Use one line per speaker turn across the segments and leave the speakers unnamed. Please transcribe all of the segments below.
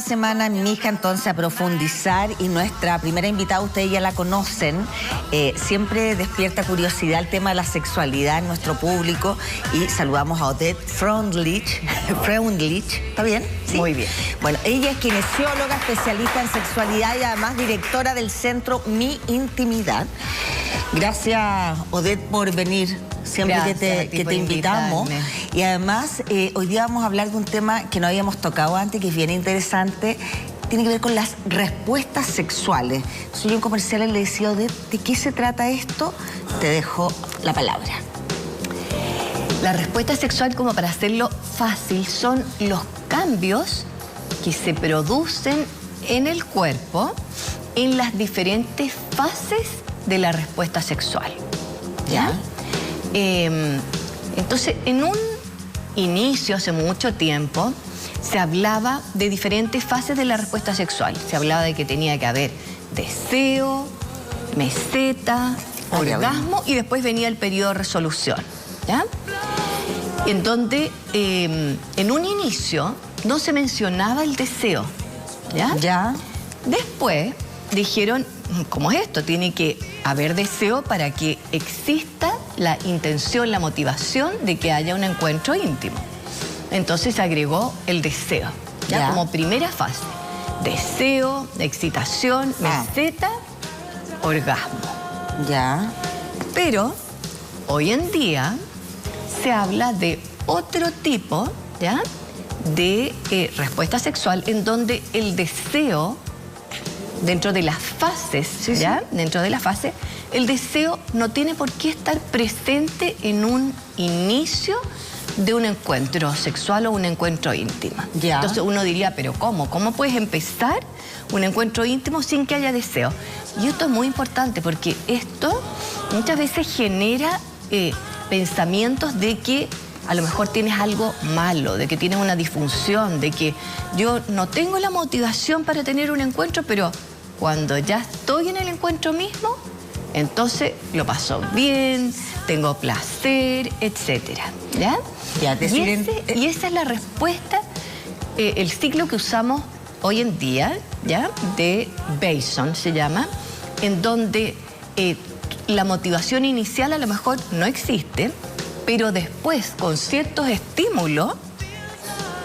Semana en Mija, entonces, a profundizar, y nuestra primera invitada, ustedes ya la conocen, siempre despierta curiosidad el tema de la sexualidad en nuestro público, y saludamos a Odette Freundlich. ¿Está bien? ¿Sí?
Muy bien.
Bueno, ella es kinesióloga, especialista en sexualidad y además directora del centro Mi Intimidad. Gracias, Odette, por venir siempre que te invitamos. Y además, hoy día vamos a hablar de un tema que no habíamos tocado antes, que es bien interesante. Tiene que ver con las respuestas sexuales. Soy un comercial, le decía a Odette, ¿de qué se trata esto? Te dejo la palabra.
La respuesta sexual, como para hacerlo fácil, son los cambios que se producen en el cuerpo en las diferentes fases de la respuesta sexual. ¿Ya? Entonces, en un inicio, hace mucho tiempo, se hablaba de diferentes fases de la respuesta sexual. Se hablaba de que tenía que haber deseo, meseta, orgasmo, y después venía el periodo de resolución. ¿Ya? En donde, en un inicio, no se mencionaba el deseo. ¿Ya?
¿Ya?
Después dijeron, ¿cómo es esto? Tiene que haber deseo para que exista la intención, la motivación de que haya un encuentro íntimo. Entonces se agregó el deseo, ¿ya? Como primera fase. Deseo, excitación, meseta, orgasmo.
Ya.
Pero hoy en día se habla de otro tipo, ¿ya?, de respuesta sexual, en donde el deseo, dentro de las fases, ¿ya? Dentro de la fase, el deseo no tiene por qué estar presente en un inicio de un encuentro sexual o un encuentro íntimo.
Ya.
Entonces uno diría, ¿pero cómo? ¿Cómo puedes empezar un encuentro íntimo sin que haya deseo? Y esto es muy importante porque esto muchas veces genera pensamientos de que a lo mejor tienes algo malo, de que tienes una disfunción, de que yo no tengo la motivación para tener un encuentro, pero cuando ya estoy en el encuentro mismo, entonces lo paso bien, tengo placer, etcétera. ¿Ya?
Ya,
y esa es la respuesta, el ciclo que usamos hoy en día, ¿ya?, de Bason se llama, en donde la motivación inicial a lo mejor no existe, pero después, con ciertos estímulos,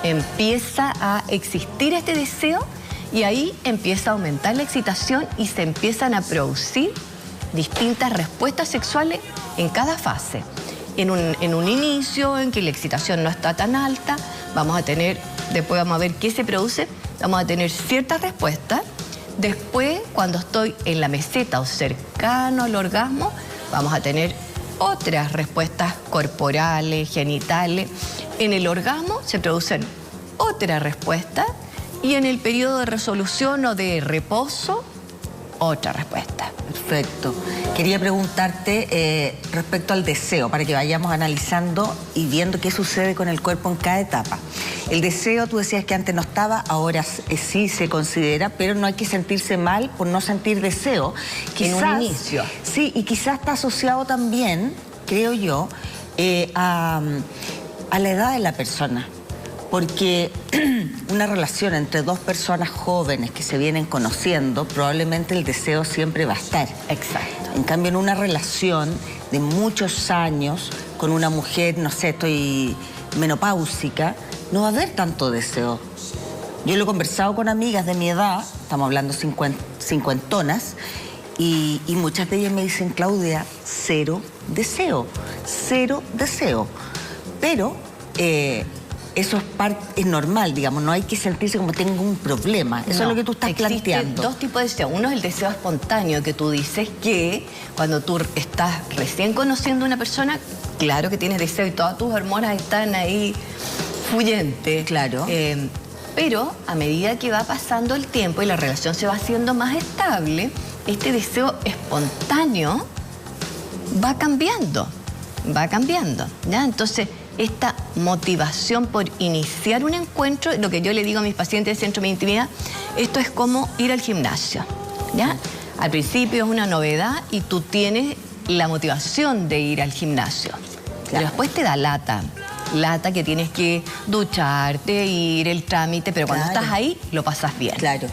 empieza a existir este deseo y ahí empieza a aumentar la excitación y se empiezan a producir distintas respuestas sexuales en cada fase. En un inicio en que la excitación no está tan alta, vamos a tener, después vamos a ver qué se produce, vamos a tener ciertas respuestas. Después, cuando estoy en la meseta o cercano al orgasmo, vamos a tener otras respuestas corporales, genitales. En el orgasmo se producen otras respuestas y en el periodo de resolución o de reposo, otra respuesta.
Perfecto. Quería preguntarte respecto al deseo, para que vayamos analizando y viendo qué sucede con el cuerpo en cada etapa. El deseo, tú decías que antes no estaba, ahora sí se considera, pero no hay que sentirse mal por no sentir deseo.
Quizás, en un inicio.
Sí, y quizás está asociado también, creo yo, a la edad de la persona. Porque una relación entre dos personas jóvenes que se vienen conociendo, probablemente el deseo siempre va a estar.
Exacto.
En cambio, en una relación de muchos años, con una mujer, no sé, estoy menopáusica, no va a haber tanto deseo. Yo lo he conversado con amigas de mi edad, estamos hablando cincuentonas, y muchas de ellas me dicen, Claudia, cero deseo. Pero eso es normal, digamos, no hay que sentirse como tengo un problema. Eso es lo que tú estás planteando.
Existen dos tipos de deseo. Uno es el deseo espontáneo, que tú dices que cuando tú estás recién conociendo a una persona, claro que tienes deseo y todas tus hormonas están ahí fluyentes.
Claro.
Pero a medida que va pasando el tiempo y la relación se va haciendo más estable, este deseo espontáneo va cambiando, ¿ya? Entonces, esta motivación por iniciar un encuentro, lo que yo le digo a mis pacientes del Centro Mi Intimidad, esto es como ir al gimnasio, ¿ya? Al principio es una novedad y tú tienes la motivación de ir al gimnasio, pero después te da lata, lata que tienes que ducharte, ir, el trámite, pero cuando estás ahí, lo pasas bien.
Claro.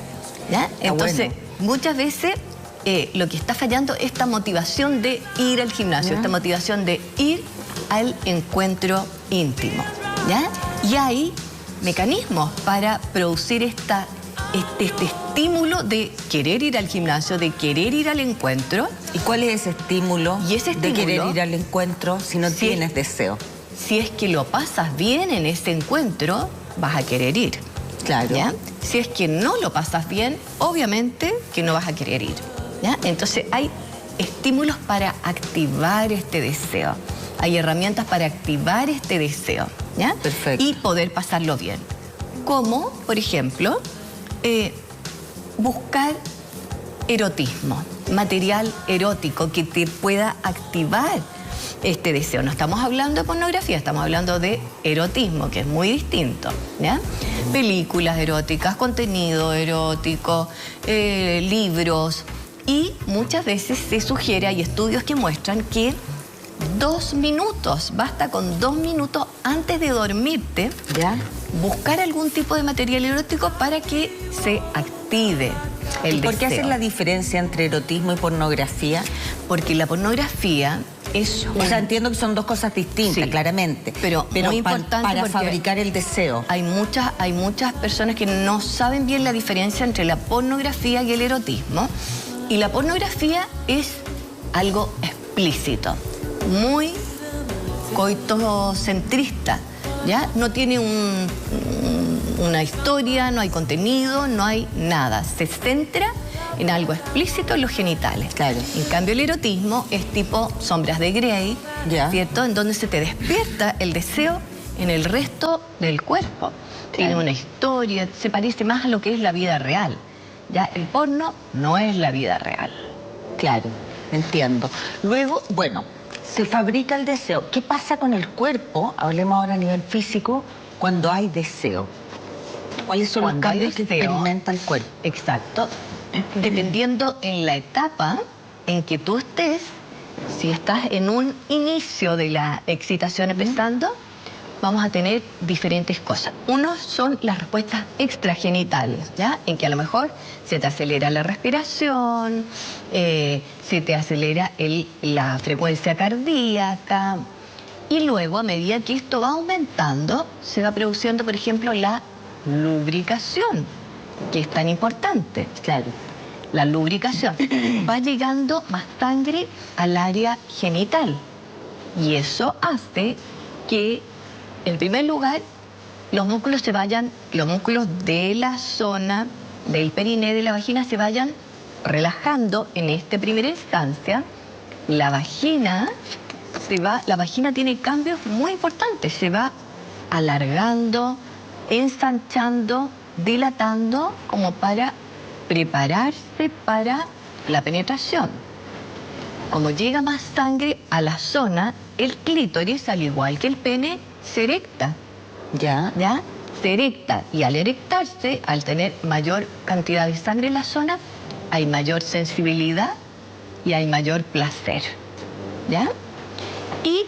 ¿Ya? Entonces, muchas veces lo que está fallando es esta motivación de ir al gimnasio, esta motivación de ir al encuentro íntimo. ¿Ya? Y hay mecanismos para producir este estímulo de querer ir al gimnasio, de querer ir al encuentro.
¿Y cuál es ese estímulo, de querer ir al encuentro si no tienes deseo?
Si es que lo pasas bien en ese encuentro, vas a querer ir.
Claro.
¿Ya? Si es que no lo pasas bien, obviamente que no vas a querer ir. ¿Ya? Entonces hay estímulos para activar este deseo. Hay herramientas para activar este deseo. ¿Ya?
Perfecto.
Y poder pasarlo bien. Como, por ejemplo, buscar erotismo, material erótico que te pueda activar este deseo. No estamos hablando de pornografía, estamos hablando de erotismo, que es muy distinto. ¿Ya? Películas eróticas, contenido erótico, libros. Y muchas veces se sugiere, hay estudios que muestran que 2 minutos, basta con 2 minutos antes de dormirte,
¿ya?
Buscar algún tipo de material erótico para que se active el deseo.
¿Por qué hacer la diferencia entre erotismo y pornografía?
Porque la pornografía es...
O sea, entiendo que son dos cosas distintas, claramente.
Pero muy importante
para fabricar el deseo.
Hay muchas personas que no saben bien la diferencia entre la pornografía y el erotismo. Y la pornografía es algo explícito, muy coitocentrista, ¿ya? No tiene una historia, no hay contenido, no hay nada. Se centra en algo explícito en los genitales.
Claro.
En cambio, el erotismo es tipo Sombras de Grey, ¿cierto? En donde se te despierta el deseo en el resto del cuerpo. Tiene una historia, se parece más a lo que es la vida real. Ya, el porno no es la vida real.
Claro, entiendo. Luego, bueno, se fabrica el deseo. ¿Qué pasa con el cuerpo? Hablemos ahora a nivel físico, cuando hay deseo. ¿Cuáles son los cambios que experimenta el cuerpo?
Exacto. Dependiendo en la etapa en que tú estés, si estás en un inicio de la excitación empezando, vamos a tener diferentes cosas. Uno son las respuestas extragenitales, ¿ya? En que a lo mejor se te acelera la respiración, se te acelera la frecuencia cardíaca. Y luego, a medida que esto va aumentando, se va produciendo, por ejemplo, la lubricación, que es tan importante.
Claro.
La lubricación. Va llegando más sangre al área genital. Y eso hace que, en primer lugar, los músculos de la zona del periné, de la vagina, se vayan relajando en esta primera instancia. La vagina tiene cambios muy importantes. Se va alargando, ensanchando, dilatando, como para prepararse para la penetración. Como llega más sangre a la zona, el clítoris, al igual que el pene, se erecta. ¿Ya? Se erecta. Y al erectarse, al tener mayor cantidad de sangre en la zona, hay mayor sensibilidad y hay mayor placer. ¿Ya? Y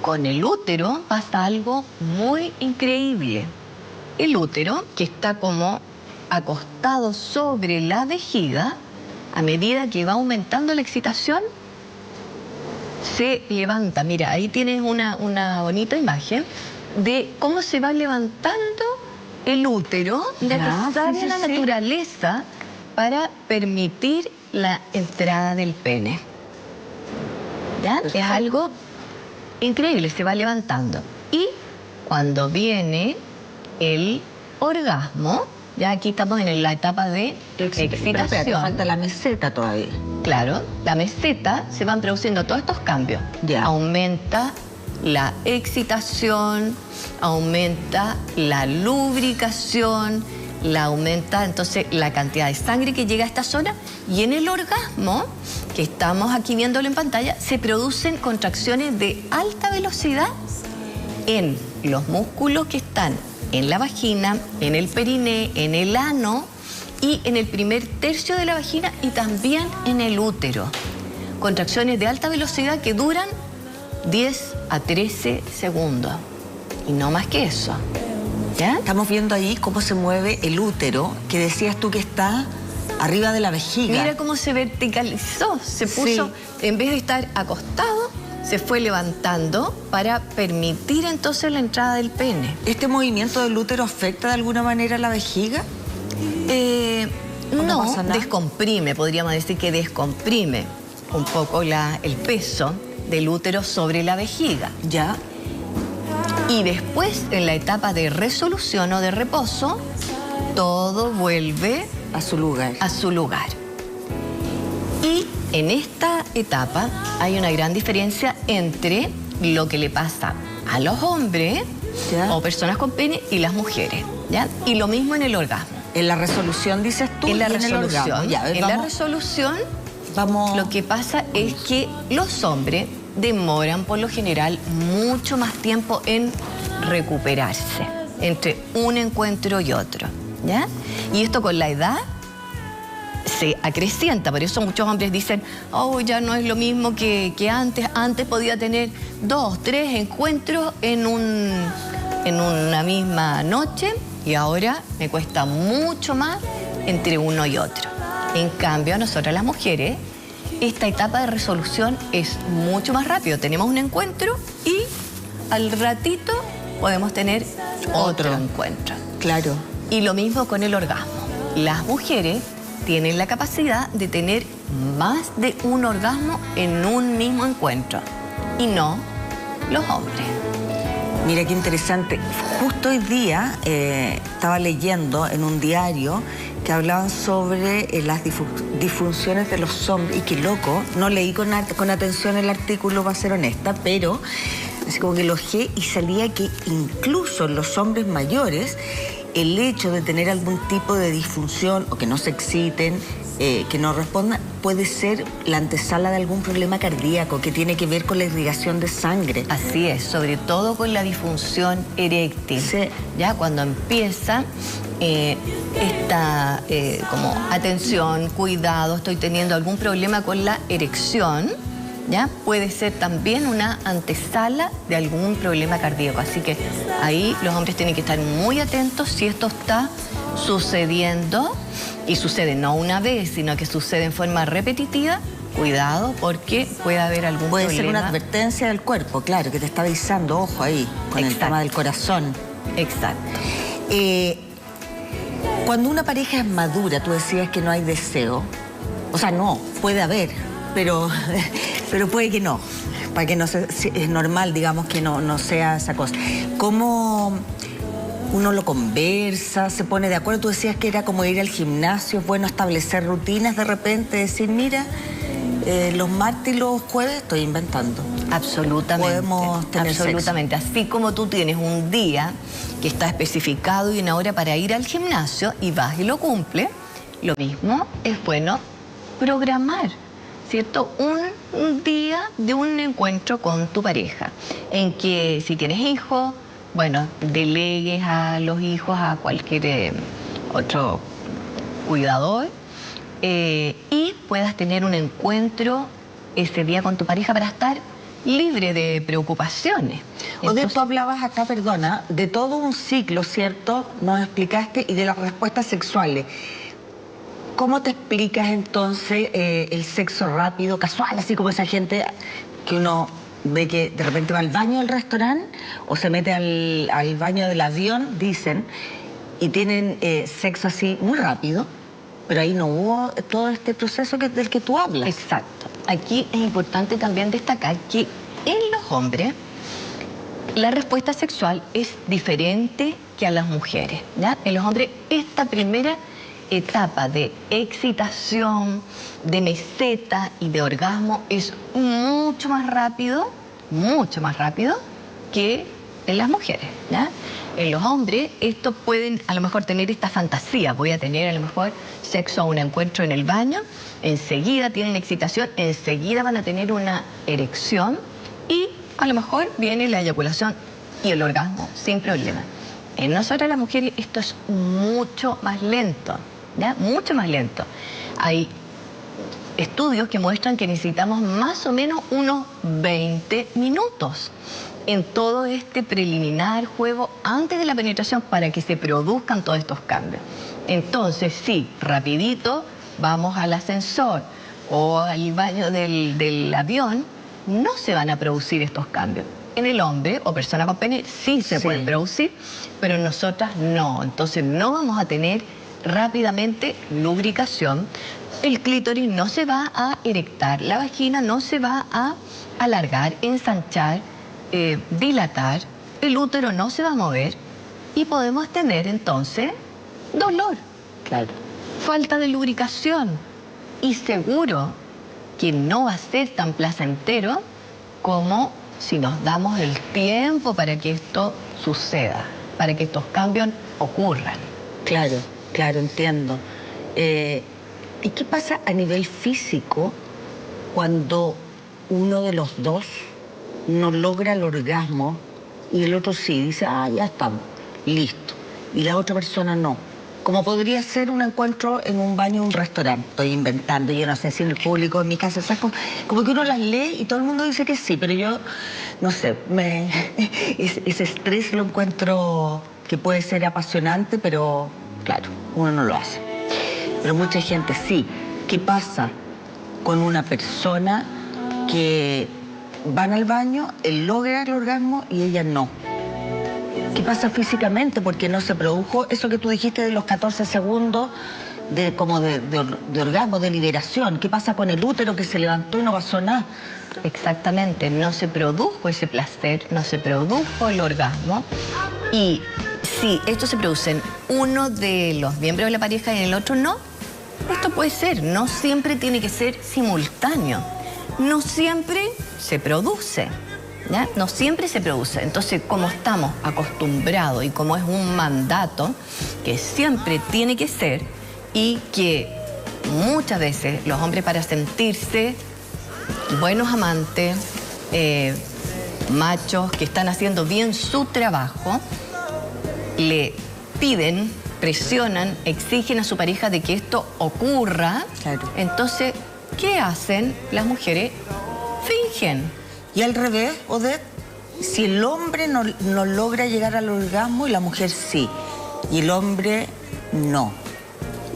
con el útero pasa algo muy increíble. El útero, que está como acostado sobre la vejiga, a medida que va aumentando la excitación, se levanta. Mira, ahí tienes una bonita imagen de cómo se va levantando el útero necesario en la naturaleza para permitir la entrada del pene. ¿Ya? Es algo increíble, se va levantando. Y cuando viene el orgasmo, ya aquí estamos en la etapa de excitación.
Pero falta la meseta todavía.
Claro, la meseta, se van produciendo todos estos cambios.
Ya.
Aumenta la excitación, aumenta la lubricación, aumenta entonces la cantidad de sangre que llega a esta zona, y en el orgasmo, que estamos aquí viéndolo en pantalla, se producen contracciones de alta velocidad en los músculos que están en la vagina, en el periné, en el ano y en el primer tercio de la vagina, y también en el útero. Contracciones de alta velocidad que duran 10 a 13 segundos. y no más que eso. ¿Ya?
Estamos viendo ahí cómo se mueve el útero, que decías tú que está arriba de la vejiga.
Mira cómo se verticalizó, se puso, en vez de estar acostado, se fue levantando para permitir entonces la entrada del pene.
¿Este movimiento del útero afecta de alguna manera la vejiga?
No, descomprime, podríamos decir que descomprime un poco el peso del útero sobre la vejiga.
Ya.
Y después, en la etapa de resolución o de reposo, todo vuelve
a su lugar.
A su lugar. Y en esta etapa hay una gran diferencia entre lo que le pasa a los hombres o personas con pene y las mujeres. ¿Ya? Y lo mismo en el orgasmo.
En la resolución, dices tú,
en la
y
resolución.
En el orgasmo.
En la resolución, lo que pasa es que los hombres demoran por lo general mucho más tiempo en recuperarse entre un encuentro y otro, ¿ya? Y esto con la edad se acrecienta, por eso muchos hombres dicen, oh, ya no es lo mismo que antes. Antes podía tener 2, 3 encuentros en una misma noche y ahora me cuesta mucho más entre uno y otro. En cambio, a nosotras las mujeres, esta etapa de resolución es mucho más rápido. Tenemos un encuentro y al ratito podemos tener otro encuentro.
Claro.
Y lo mismo con el orgasmo. Las mujeres tienen la capacidad de tener más de un orgasmo en un mismo encuentro y no los hombres.
Mira qué interesante. Justo hoy día estaba leyendo en un diario que hablaban sobre las disfunciones de los hombres. Y qué loco, no leí con atención el artículo, para ser honesta, pero así como que lo ojeé y salía que incluso en los hombres mayores el hecho de tener algún tipo de disfunción o que no se exciten, que no respondan, puede ser la antesala de algún problema cardíaco que tiene que ver con la irrigación de sangre.
Así es, sobre todo con la disfunción eréctil.
Sí.
Ya cuando empieza esta como atención, cuidado, estoy teniendo algún problema con la erección, ¿ya? Puede ser también una antesala de algún problema cardíaco. Así que ahí los hombres tienen que estar muy atentos si esto está sucediendo, y sucede no una vez, sino que sucede en forma repetitiva. Cuidado, porque puede haber algún problema.
Puede ser una advertencia del cuerpo, claro, que te está avisando, ojo ahí, con el tema del corazón.
Exacto.
Cuando una pareja es madura, tú decías que no hay deseo. O sea, no, puede haber, pero puede que no. Para que no sea, es normal, digamos, que no sea esa cosa. ¿Cómo uno lo conversa, se pone de acuerdo? Tú decías que era como ir al gimnasio, es bueno establecer rutinas de repente, decir, mira, los martes y los jueves estoy inventando.
Absolutamente.
Podemos tener
absolutamente.
sexo.
Así como tú tienes un día que está especificado y una hora para ir al gimnasio y vas y lo cumples, lo mismo es bueno programar, ¿cierto? Un día de un encuentro con tu pareja, en que si tienes hijos, bueno, delegues a los hijos a cualquier otro cuidador y puedas tener un encuentro ese día con tu pareja para estar libre de preocupaciones.
Odette, tú hablabas acá, perdona, de todo un ciclo, ¿cierto? Nos explicaste, y de las respuestas sexuales. ¿Cómo te explicas entonces el sexo rápido, casual, así como esa gente que uno ve que de repente va al baño del restaurante o se mete al baño del avión, dicen, y tienen sexo así muy rápido, pero ahí no hubo todo este proceso del que tú hablas?
Exacto. Aquí es importante también destacar que en los hombres la respuesta sexual es diferente que a las mujeres, ¿ya? En los hombres esta primera etapa de excitación, de meseta y de orgasmo es mucho más rápido que en las mujeres, ¿ya? En los hombres, estos pueden a lo mejor tener esta fantasía, voy a tener a lo mejor sexo o un encuentro en el baño, enseguida tienen excitación, enseguida van a tener una erección y a lo mejor viene la eyaculación y el orgasmo sin problema. En nosotras las mujeres esto es mucho más lento, ¿ya? Mucho más lento. Hay estudios que muestran que necesitamos más o menos unos 20 minutos en todo este preliminar juego antes de la penetración para que se produzcan todos estos cambios. Entonces, sí, rapidito, vamos al ascensor o al baño del avión, no se van a producir estos cambios. En el hombre o persona con pene sí se pueden producir, pero en nosotras no. Entonces no vamos a tener rápidamente lubricación, el clítoris no se va a erectar, la vagina no se va a alargar, ensanchar, dilatar, el útero no se va a mover y podemos tener entonces dolor, falta de lubricación y seguro que no va a ser tan placentero como si nos damos el tiempo para que esto suceda, para que estos cambios ocurran.
Claro, entiendo. ¿Y qué pasa a nivel físico cuando uno de los dos no logra el orgasmo y el otro sí, dice, ya estamos, listo, y la otra persona no? Como podría ser un encuentro en un baño de un restaurante, estoy inventando, yo no sé si en el público, en mi casa, ¿sabes? Como que uno las lee y todo el mundo dice que sí, pero yo, no sé, ese estrés lo encuentro que puede ser apasionante, pero claro, uno no lo hace. Pero mucha gente sí. ¿Qué pasa con una persona que van al baño, él logra el orgasmo y ella no? ¿Qué pasa físicamente? Porque no se produjo eso que tú dijiste de los 14 segundos de orgasmo, de liberación. ¿Qué pasa con el útero que se levantó y no pasó nada?
Exactamente, no se produjo ese placer, no se produjo el orgasmo. Y si esto se produce en uno de los miembros de la pareja y en el otro no, esto puede ser, no siempre tiene que ser simultáneo, no siempre se produce. ¿Ya? No siempre se produce. Entonces, como estamos acostumbrados y como es un mandato que siempre tiene que ser y que muchas veces los hombres, para sentirse buenos amantes, machos que están haciendo bien su trabajo, le piden, presionan, exigen a su pareja de que esto ocurra. Entonces, ¿qué hacen las mujeres? Fingen.
Y al revés, Odette, si el hombre no logra llegar al orgasmo y la mujer sí, y el hombre no,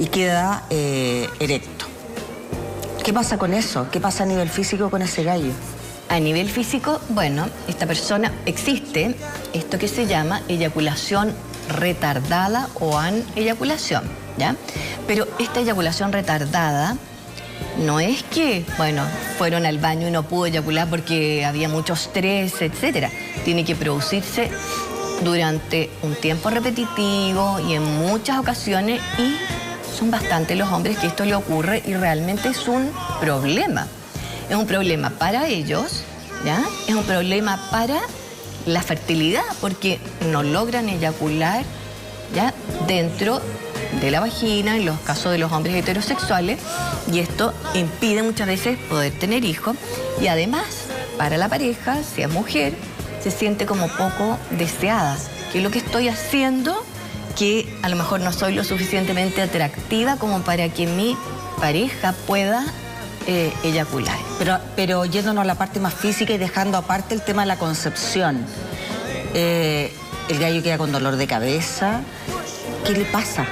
y queda erecto. ¿Qué pasa con eso? ¿Qué pasa a nivel físico con ese gallo?
A nivel físico, bueno, esta persona, existe esto que se llama eyaculación retardada o aneyaculación, ¿ya? Pero esta eyaculación retardada no es que, bueno, fueron al baño y no pudo eyacular porque había mucho estrés, etcétera. Tiene que producirse durante un tiempo repetitivo y en muchas ocasiones, y son bastantes los hombres que esto le ocurre y realmente es un problema. Es un problema para ellos, ¿ya? Es un problema para la fertilidad porque no logran eyacular, ¿ya? Dentro de la vagina, en los casos de los hombres heterosexuales, y esto impide muchas veces poder tener hijos. Y además, para la pareja, si es mujer, se siente como poco deseada. ¿Qué es lo que estoy haciendo? Que a lo mejor no soy lo suficientemente atractiva como para que mi pareja pueda eyacular.
Pero yéndonos a la parte más física y dejando aparte el tema de la concepción, el gallo queda con dolor de cabeza. ¿Qué le pasa?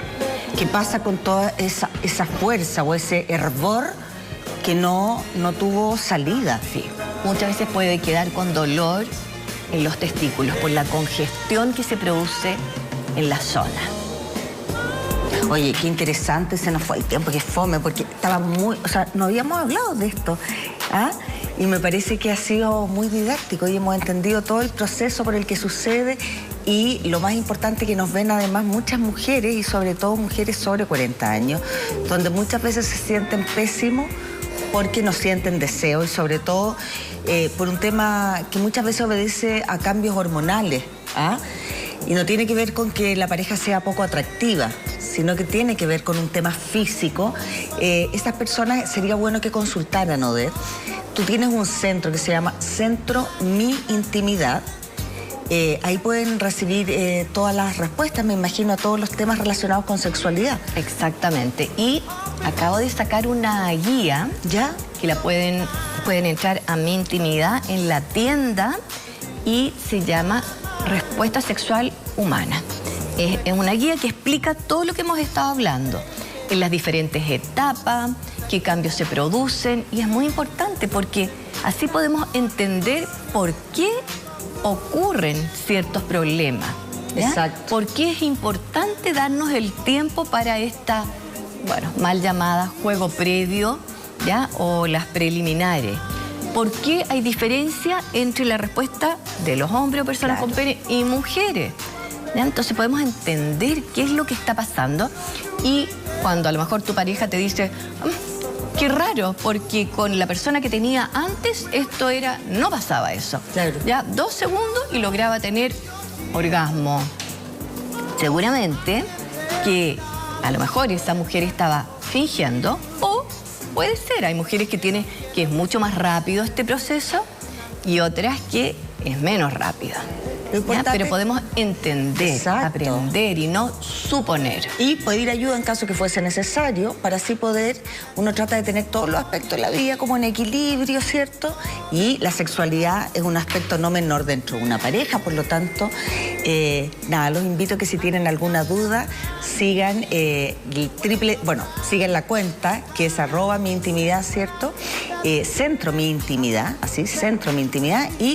¿Qué pasa con toda esa fuerza o ese hervor que no tuvo salida?
Sí, muchas veces puede quedar con dolor en los testículos por la congestión que se produce en la zona.
Oye, qué interesante, se nos fue el tiempo, qué fome, porque estaba muy... O sea, no habíamos hablado de esto, ¿ah? Y me parece que ha sido muy didáctico y hemos entendido todo el proceso por el que sucede y lo más importante que nos ven además muchas mujeres y sobre todo mujeres sobre 40 años, donde muchas veces se sienten pésimos porque no sienten deseo y sobre todo por un tema que muchas veces obedece a cambios hormonales, ¿ah? Y no tiene que ver con que la pareja sea poco atractiva, sino que tiene que ver con un tema físico. Estas personas sería bueno que consultaran, Odette. Tú tienes un centro que se llama Centro Mi Intimidad. Ahí pueden recibir todas las respuestas, me imagino, a todos los temas relacionados con sexualidad.
Exactamente. Y acabo de sacar una guía,
¿ya?
Que la pueden entrar a Mi Intimidad en la tienda y se llama Respuesta Sexual Humana. Es una guía que explica todo lo que hemos estado hablando, en las diferentes etapas, qué cambios se producen, y es muy importante porque así podemos entender por qué ocurren ciertos problemas. ¿Ya?
Exacto.
¿Por qué es importante darnos el tiempo para esta, bueno, mal llamada juego previo, ¿ya? O las preliminares? ¿Por qué hay diferencia entre la respuesta de los hombres o personas con pene y mujeres? ¿Ya? Entonces podemos entender qué es lo que está pasando, y cuando a lo mejor tu pareja te dice, qué raro, porque con la persona que tenía antes no pasaba eso.
Claro.
Ya 2 segundos y lograba tener orgasmo. Seguramente que a lo mejor esa mujer estaba fingiendo, o puede ser, hay mujeres que es mucho más rápido este proceso y otras que es menos rápido. Pero podemos entender, aprender y no suponer.
Y pedir ayuda en caso que fuese necesario, para así poder, uno trata de tener todos los aspectos de la vida como en equilibrio, ¿cierto? Y la sexualidad es un aspecto no menor dentro de una pareja, por lo tanto, nada, los invito a que si tienen alguna duda, sigan sigan la cuenta, que es @miintimidad, ¿cierto? Centro Mi Intimidad, así, Centro Mi Intimidad, y